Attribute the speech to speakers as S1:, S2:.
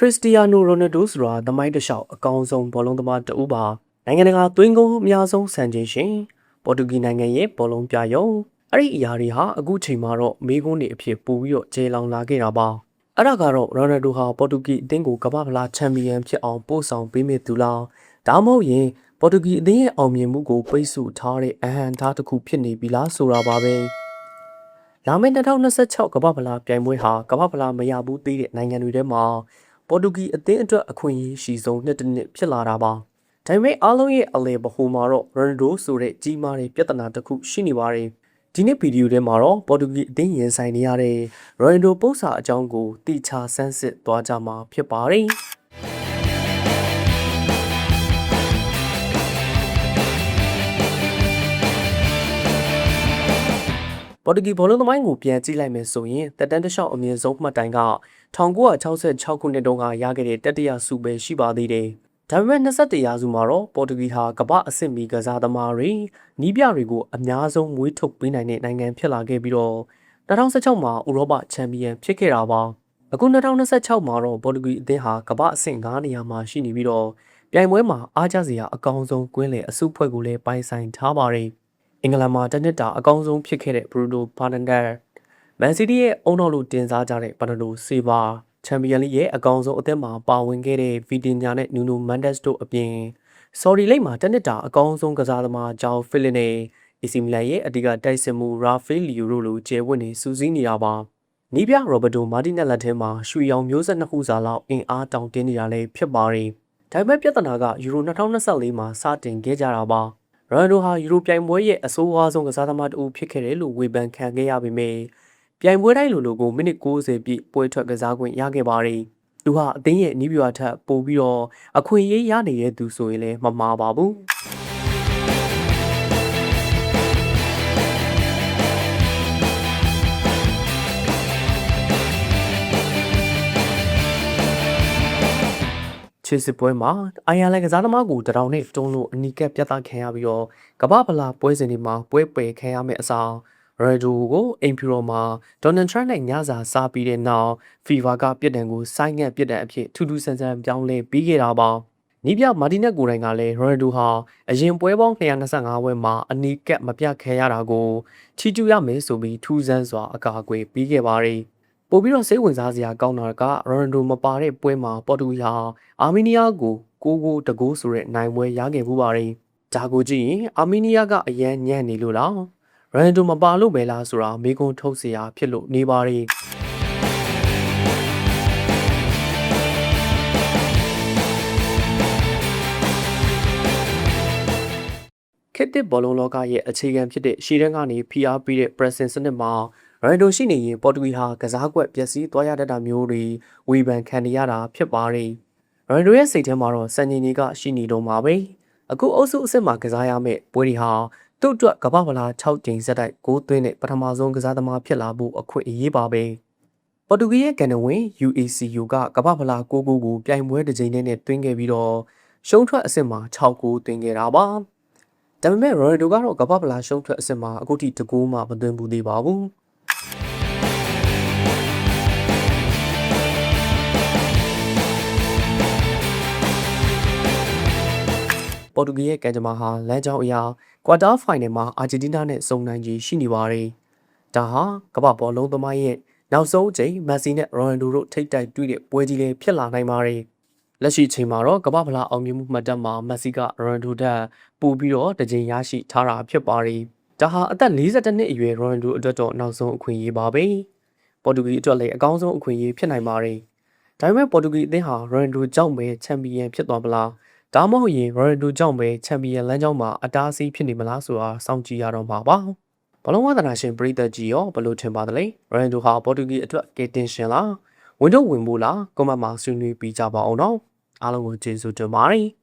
S1: Cristiano Ronaldo ဆိုတာသမိုင်းတစ်လျှောက်အကောင်းဆုံးဘောလုံးသမားတဦးပါနိုင်ငံတကာသွင်းကုန်အများဆုံးစံချိန်ရှင်ပေါ်တူဂီနိုင်ငံရဲ့ဘောလုံးပြယုံအဲ့ဒီအရာတွေဟာအခုချိန်မှာတော့မေးခွန်းတွေအဖြစ်ပို့ပြီးတော့ကျေလောင်လာခဲ့တာပါအဲ့ဒါကတော့ Ronaldo ဟာပေါ်တူဂီအသင်းကိုကမ္ဘာ့ဖလားချန်ပီယံဖြစ်အောင်ပို့ဆောင်ပေးမိသူလားဒါမှမဟုတ်ရင်ပေါ်တူဂီအသင်းရဲ့အောင်မြင်မှုကိုပိတ်ဆို့ထားတဲ့အဟန့်ထားတစ်ခုဖြစ်နေပြီလားဆိုတာပါပဲလာမယ့်2026ကမ္ဘာ့ဖလားပြိုင်ပွဲဟာကမ္ဘာ့ဖလားမရဘူးသေးတဲ့နိုင်ငံတွေထဲမှာပေါ်တူဂီအသင်းအတွက်အခွင့်အရေးရှိဆုံးနှစ်ဖြစ်လာတာပါ။ဒါပေမဲ့အားလုံးရဲ့အလဲဗဟိုမှာတော့ Ronaldo ဆိုတဲ့ကြီးမားတဲ့ပြဿနာတစ်ခုရှိနေပါတယ်။ဒီနေ့ဗီဒီယိုထဲမှာတော့ပေါ်တူဂီအသင်းရင်ဆိုင်နေရတဲ့ Ronaldo ပု္ပ္ပာအကြောင်းကိုတိကျဆန်းစစ်သွားကြမှာဖြစ်ပါတယ်။ပေါ်တူဂီဘောလုံးသမိုင်းကိုပြန်ကြည့်လိုက်မယ်ဆိုရင်တက်တန်းတစ်လျှောက်အမြင့်ဆုံးမှတ်တိုင်က1966ခုနှစ်တုန်းကရခဲ့တဲ့တတိယဆုပဲရှိပါသေးတယ်။ဒါပေမဲ့21ရာစုမှာတော့ပေါ်တူဂီဟာကမ္ဘာအဆင့်မီကစားသမားတွေနီးပြတွေကိုအများဆုံးမွေးထုတ်ပေးနိုင်တဲ့နိုင်ငံဖြစ်လာခဲ့ပြီးတော့2016မှာဥရောပချန်ပီယံဖြစ်ခဲ့တာပါ။အခု2026မှာတော့ပေါ်တူဂီအသင်းဟာကမ္ဘာအဆင့်9နေရာမှာရှိနေပြီးတော့ပြိုင်ပွဲမှာအားကျစရာအကောင်းဆုံးကွင်းလယ်အစုဖွဲ့ကိုလည်းပိုင်ဆိုင်ထားပါတယ်။အင်္ဂလန်မှာတနစ်တာအကောင်းဆုံးဖြစ်ခဲ့တဲ့ Bruno Fernandes မန်စီးတီးရဲ့အုံနောက်လို့တင်စားကြတဲ့ Bernardo Silva ချန်ပီယံလိရဲ့အကောင်းဆုံးအသင်းမှာပါဝင်ခဲ့တဲ့ Vitinha နဲ့ Nuno Mendes တို့အပြင် Saudi လိပ်မှာတနစ်တာအကောင်းဆုံးကစားသမား João Felix နဲ့ AC Milan ရဲ့အဓိကတိုက်စစ်မှု Rafael တို့လိုကျယ်ဝတ်နေစူးစီးနေတာပါ။နီးပြ Roberto Martinez လက်ထဲမှာရွှေရောင်မျိုးဆက်နှစ်ခုစာလောက်အင်အားတောင်တင်းနေတာလည်းဖြစ်ပါတယ်။ဒါပေမဲ့ပြဿနာက Euro 2024မှာစတင်ခဲ့ကြတာပါ။ Ronaldo ဟာယူရိုပြိုင်ပွဲရဲ့အဆိုးအဝါးဆုံးကစားသမားတဦးဖြစ်ခဲ့တယ်လို့ဝေဖန်ခံခဲ့ရပေမဲ့ပြိုင်ပွဲတိုင်းလိုကိုမိနစ်60ပြည့်ပွဲထွက်ကစားခွင့်ရခဲ့ပါတယ်။သူဟာအသင်းရဲ့နီးပြွာထက်ပိုပြီးတော့အခွင့်အရေးရနေတဲ့သူဆိုရင်လည်းမမှားပါဘူး။ချစ်စစ်ပွဲမှာအိုင်ယာလန်ကစားသမားကိုတရောင်နဲ့တွန်းလို့အနီးကပ်ပြသခံရပြီးတော့ကမ္ဘာ့ဖလားပွဲစဉ်တွေမှာပွဲပယ်ခံရမယ့်အစား Ronaldo ကိုအိမ်ဖြူတော်မှာ Donald Trump နဲ့ညစာစားပြီးတဲ့နောက် FIFA ကပြစ်ဒဏ်ကိုဆိုင်းငံ့ပြစ်ဒဏ်အဖြစ်ထူးထူးဆန်းဆန်းပြောင်းလဲပြီးခဲ့တာပါ။နီးပြမာတီနက်ကိုယ်တိုင်ကလည်း Ronaldo ဟာအရင်ပွဲပေါင်း225ပွဲမှာအနီးကပ်မပြတ်ခဲရတာကိုချီးကျူးရမယ်ဆိုပြီးထူးဆန်းစွာအကာအကွယ်ပေးခဲ့ပါတယ်။ပို့ပြီးတော့စိတ်ဝင်စားစရာကောင်းတာက Ronaldo မပါတဲ့ပွဲမှာပေါ်တူဂီဟာအာမီးနီးယားကို6-1ဆိုတဲ့နိုင်ပွဲရခဲ့မှုပါတယ်။ဒါကိုကြည့်ရင်အာမီးနီးယားကအရန်ညံ့နေလို့လား။ Ronaldo မပါလို့ပဲလားဆိုတာမေးခွန်းထုတ်စရာဖြစ်လို့နေပါတယ်။ခေတ်သစ်ဘောလုံးလောကရဲ့အခြေခံဖြစ်တဲ့ရှေ့တန်းကနေဖိအားပေးတဲ့ pressing စနစ်မှာRonaldo ရှိနေရင်ပေါ်တူဂီဟာကစားကွက်ပျက်စီးသွားရတတ်တာမျိုးတွေဝေဖန်ခံနေရတာဖြစ်ပါတယ်။ Ronaldo ရဲ့စိတ်ထဲမှာတော့စံချိန်တွေကရှိနေတော့မှာပဲ။အခုအုပ်စုအဆင့်မှာကစားရမယ့်ပွဲတွေဟာသူ့အတွက်ကမ္ဘာ့ဖလား6ကြိမ်ဆက်တိုက်ဂိုးသွင်းတဲ့ပထမဆုံးကစားသမားဖြစ်လာဖို့အခွင့်အရေးပါပဲ။ပေါ်တူဂီရဲ့ကန်နဝင် UACU ကကမ္ဘာ့ဖလား6ဂိုးကိုပြိုင်ပွဲတစ်ကြိမ်နဲ့သွင်းခဲ့ပြီးတော့ရှုံးထွက်အဆင့်မှာ6ဂိုးသွင်းခဲ့တာပါ။ဒါပေမဲ့ Ronaldo ကတော့ကမ္ဘာ့ဖလားရှုံးထွက်အဆင့်မှာအခုထိ2ဂိုးမှမသွင်းဘူးသေးပါဘူး။ပေါ်တူဂီရဲ့ကန်ဂျမာဟာလမ်းကြောင်းအရာကွာတာဖိုင်နယ်မှာအာဂျင်တီးနားနဲ့စုံနိုင်ကြီးရှိနေပါတယ်။ဒါဟာကမ္ဘာဘောလုံးသမိုင်းရဲ့နောက်ဆုံးအချိန်မက်ဆီနဲ့ရိုနယ်ဒိုတို့ထိပ်တိုက်တွေ့တဲ့ပွဲကြီးလေးဖြစ်လာနိုင်ပါတယ်။လက်ရှိအချိန်မှာတော့ကမ္ဘာဖလားအောင်မြင်မှုမှတ်တမ်းမှာမက်ဆီကရိုနယ်ဒိုတက်ပို့ပြီးတော့တစ်ကြိမ်ရရှိထားတာဖြစ်ပါတယ်။ဒါဟာအသက်42နှစ်အရွယ်ရိုနယ်ဒိုအတွက်တော့နောက်ဆုံးအခွင့်အရေးပါပဲ။ပေါ်တူဂီအတွက်လည်းအကောင်းဆုံးအခွင့်အရေးဖြစ်နိုင်ပါတယ်။ဒါပေမဲ့ပေါ်တူဂီအသင်းဟာရိုနယ်ဒိုကြောင့်ပဲချန်ပီယံဖြစ်သွားမလား။ဒါမှမဟုတ်ရင် Ronaldo ကြောင့်ပဲချန်ပီယံလမ်းကြောင်းမှာအတားအဆီးဖြစ်နေမလားဆိုတာစောင့်ကြည့်ရတော့မှာပါ။ဘလုံးဝသနာရှင်ပရိသတ်ကြီးရောဘယ်လိုထင်ပါသလဲ။ Ronaldo ဟာပေါ်တူဂီအတွက်ကယ်တင်ရှင်လား။ဝင်တော့ဝင်ဖို့လား။ကွန်မန့်မှာဆွေးနွေးပြီးကြပါအောင်နော်။အားလုံးကိုကျေးဇူးတင်ပါတယ်။